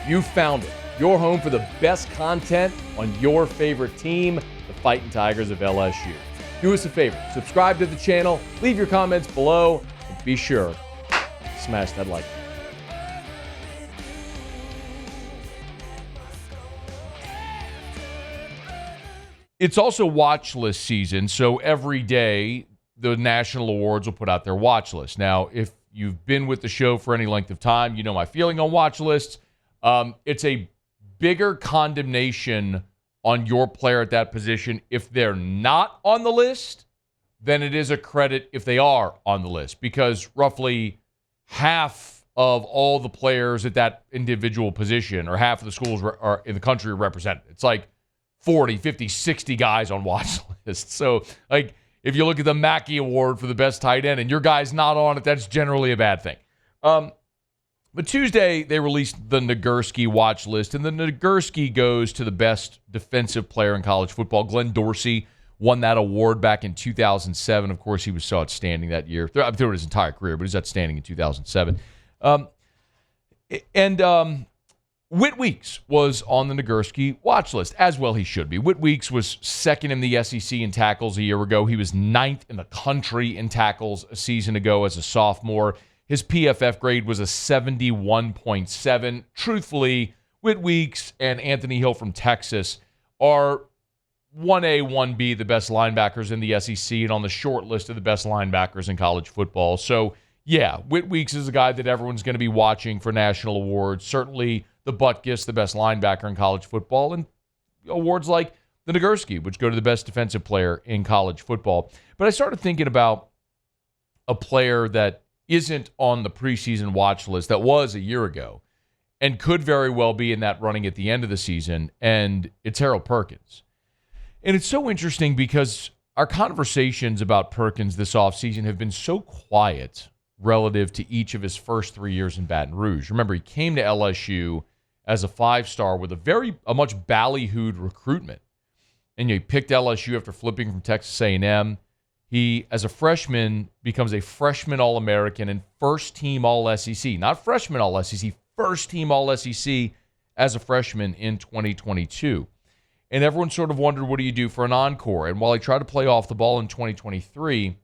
You found it. Your home for the best content on your favorite team, the Fighting Tigers of LSU. Do us a favor, subscribe to the channel, leave your comments below, and be sure to smash that like button. It's also watch list season, so every day the national awards will put out their watch list. Now, if you've been with the show for any length of time, you know my feeling on watch lists. It's a bigger condemnation on your player at that position if they're not on the list than it is a credit if they are on the list, because roughly half of all the players at that individual position, or half of the schools are in the country, are represented. It's like 40, 50, 60 guys on watch lists. So, like, if you look at the Mackey Award for the best tight end and your guy's not on it, that's generally a bad thing. But Tuesday, they released the Nagurski watch list, and the Nagurski goes to the best defensive player in college football. Glenn Dorsey won that award back in 2007. Of course, he was so outstanding that year. Throughout his entire career, but he was outstanding in 2007. Whit Weeks was on the Nagurski watch list, as well he should be. Whit Weeks was second in the SEC in tackles a year ago. He was ninth in the country in tackles a season ago as a sophomore. His PFF grade was a 71.7. Truthfully, Whit Weeks and Anthony Hill from Texas are 1A, 1B, the best linebackers in the SEC, and on the short list of the best linebackers in college football. So, yeah, Whit Weeks is a guy that everyone's going to be watching for national awards. Certainly the Butkus, the best linebacker in college football, and awards like the Nagurski, which go to the best defensive player in college football. But I started thinking about a player that isn't on the preseason watch list that was a year ago and could very well be in that running at the end of the season, and it's Harold Perkins. And it's so interesting because our conversations about Perkins this offseason have been so quiet relative to each of his first 3 years in Baton Rouge. Remember, he came to LSU as a five-star with a much ballyhooed recruitment. And he picked LSU after flipping from Texas A&M. He, as a freshman, becomes a freshman All-American and first-team All-SEC. Not freshman All-SEC, first-team All-SEC as a freshman in 2022. And everyone sort of wondered, what do you do for an encore? And while he tried to play off the ball in 2023,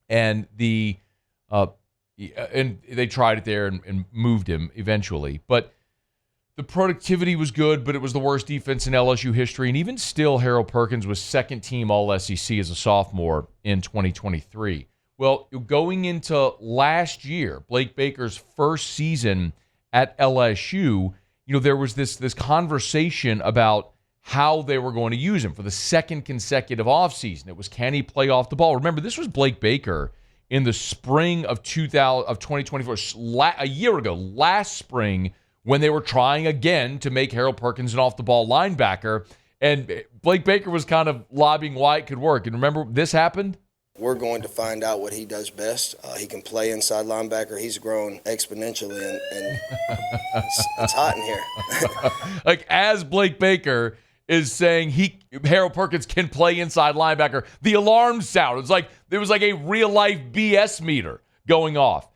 and they tried it there and moved him eventually. But the productivity was good, but it was the worst defense in LSU history. And even still, Harold Perkins was second-team All-SEC as a sophomore in 2023. Well, going into last year, Blake Baker's first season at LSU, there was this conversation about how they were going to use him for the second consecutive offseason. It was, can he play off the ball? Remember, this was Blake Baker in the spring of 2024, a year ago, last spring, when they were trying again to make Harold Perkins an off-the-ball linebacker. And Blake Baker was kind of lobbying why it could work. And remember, this happened? We're going to find out what he does best. He can play inside linebacker. He's grown exponentially, and it's hot in here. Like, as Blake Baker is saying Harold Perkins can play inside linebacker, the alarm sound. It's like there was like a real-life BS meter going off.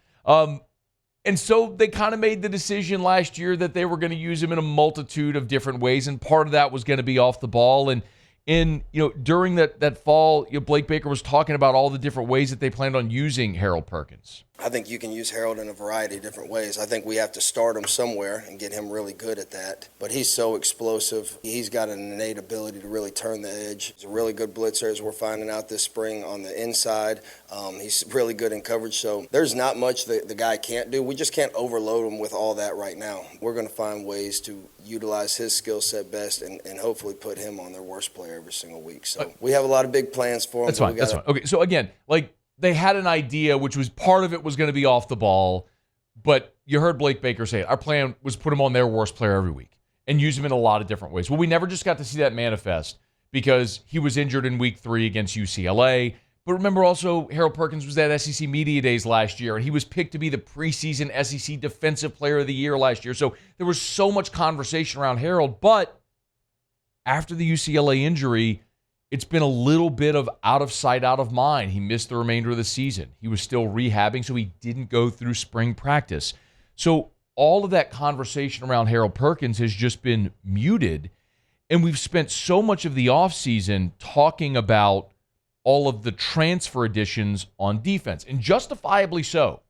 And so they kind of made the decision last year that they were going to use him in a multitude of different ways, and part of that was going to be off the ball. And during that fall, Blake Baker was talking about all the different ways that they planned on using Harold Perkins. I think you can use Harold in a variety of different ways. I think we have to start him somewhere and get him really good at that. But he's so explosive. He's got an innate ability to really turn the edge. He's a really good blitzer, as we're finding out this spring on the inside. He's really good in coverage. So there's not much that the guy can't do. We just can't overload him with all that right now. We're going to find ways to utilize his skill set best and hopefully put him on their worst player every single week. So we have a lot of big plans for him. That's fine. That's fine. Okay, so again, they had an idea, which was part of it was going to be off the ball, but you heard Blake Baker say it. Our plan was put him on their worst player every week and use him in a lot of different ways. Well, we never just got to see that manifest because he was injured in week 3 against UCLA. But remember also, Harold Perkins was at SEC Media Days last year, and he was picked to be the preseason SEC Defensive Player of the Year last year. So there was so much conversation around Harold, but after the UCLA injury, it's been a little bit of out of sight, out of mind. He missed the remainder of the season. He was still rehabbing, so he didn't go through spring practice. So all of that conversation around Harold Perkins has just been muted. And we've spent so much of the offseason talking about all of the transfer additions on defense, and justifiably so.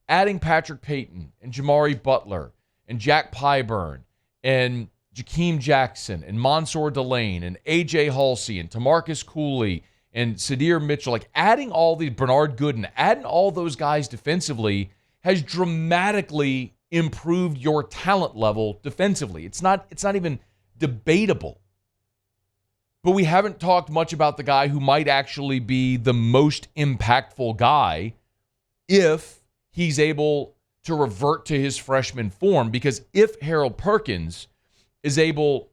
Adding Patrick Payton and Jamari Butler and Jack Pyburn and Jakeem Jackson and Mansour Delane and A.J. Halsey and Tamarcus Cooley and Sadir Mitchell, like adding all these, Bernard Gooden, adding all those guys defensively has dramatically improved your talent level defensively. It's not even debatable. But we haven't talked much about the guy who might actually be the most impactful guy if he's able to revert to his freshman form. Because if Harold Perkins is able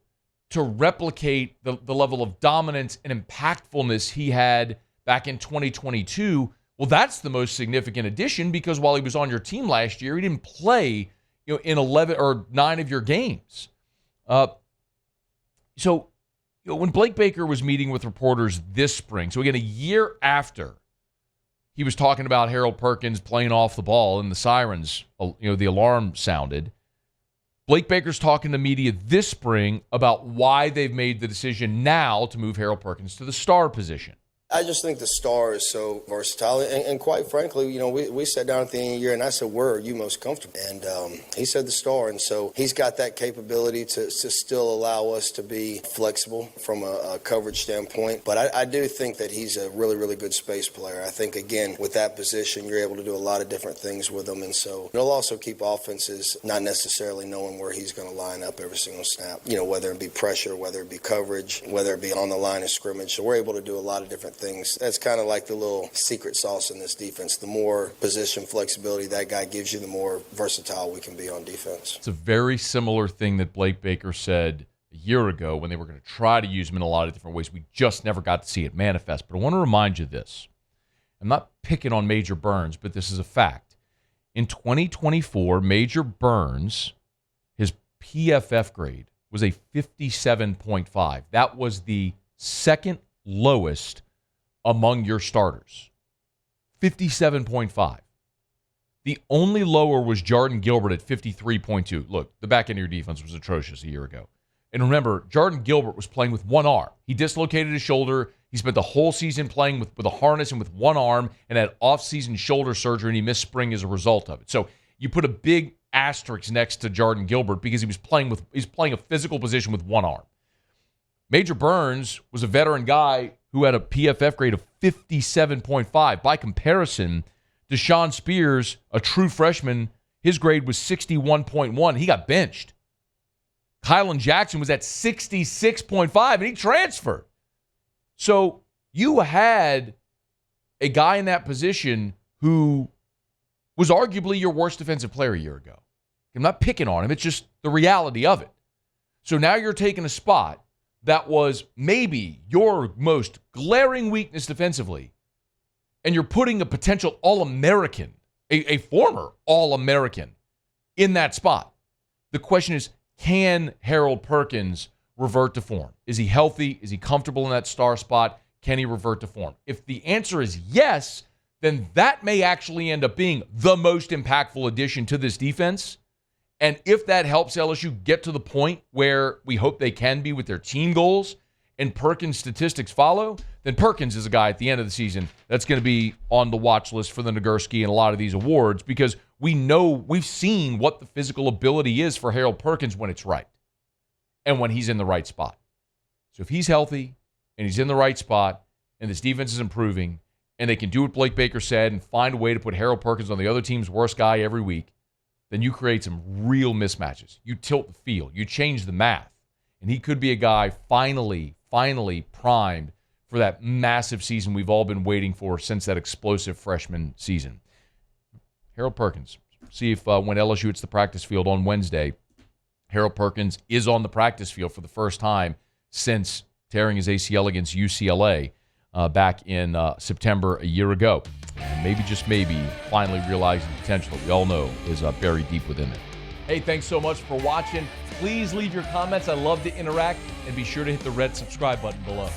to replicate the level of dominance and impactfulness he had back in 2022, well, that's the most significant addition, because while he was on your team last year, he didn't play, in 11 or 9 of your games. So when Blake Baker was meeting with reporters this spring, so again, a year after he was talking about Harold Perkins playing off the ball and the sirens, the alarm sounded, Blake Baker's talking to media this spring about why they've made the decision now to move Harold Perkins to the star position. I just think the star is so versatile. And quite frankly, we sat down at the end of the year and I said, where are you most comfortable? And he said the star. And so he's got that capability to still allow us to be flexible from a coverage standpoint. But I do think that he's a really, really good space player. I think, again, with that position, you're able to do a lot of different things with him. And so it'll also keep offenses not necessarily knowing where he's going to line up every single snap, whether it be pressure, whether it be coverage, whether it be on the line of scrimmage. So we're able to do a lot of different things. That's kind of like the little secret sauce in this defense. The more position flexibility that guy gives you, the more versatile we can be on defense. It's a very similar thing that Blake Baker said a year ago when they were going to try to use him in a lot of different ways. We just never got to see it manifest. But I want to remind you this. I'm not picking on Major Burns, but this is a fact. In 2024, Major Burns, his PFF grade was a 57.5. That was the second lowest among your starters. 57.5. The only lower was Jordan Gilbert at 53.2. Look, the back end of your defense was atrocious a year ago. And remember, Jordan Gilbert was playing with one arm. He dislocated his shoulder. He spent the whole season playing with a harness and with one arm and had off-season shoulder surgery, and he missed spring as a result of it. So you put a big asterisk next to Jordan Gilbert because he's playing a physical position with one arm. Major Burns was a veteran guy who had a PFF grade of 57.5. By comparison, Deshaun Spears, a true freshman, his grade was 61.1. He got benched. Kylan Jackson was at 66.5, and he transferred. So you had a guy in that position who was arguably your worst defensive player a year ago. I'm not picking on him. It's just the reality of it. So now you're taking a spot that was maybe your most glaring weakness defensively, and you're putting a potential All-American, a former All-American, in that spot. The question is, can Harold Perkins revert to form? Is he healthy? Is he comfortable in that star spot? Can he revert to form? If the answer is yes, then that may actually end up being the most impactful addition to this defense. And if that helps LSU get to the point where we hope they can be with their team goals and Perkins' statistics follow, then Perkins is a guy at the end of the season that's going to be on the watch list for the Nagurski and a lot of these awards, because we've seen what the physical ability is for Harold Perkins when it's right and when he's in the right spot. So if he's healthy and he's in the right spot and this defense is improving and they can do what Blake Baker said and find a way to put Harold Perkins on the other team's worst guy every week, then you create some real mismatches. You tilt the field. You change the math. And he could be a guy finally primed for that massive season we've all been waiting for since that explosive freshman season. Harold Perkins. See if when LSU hits the practice field on Wednesday, Harold Perkins is on the practice field for the first time since tearing his ACL against UCLA back in September a year ago. And maybe, just maybe, finally realizing the potential that we all know is buried deep within it. Hey, thanks so much for watching. Please leave your comments. I love to interact. And be sure to hit the red subscribe button below.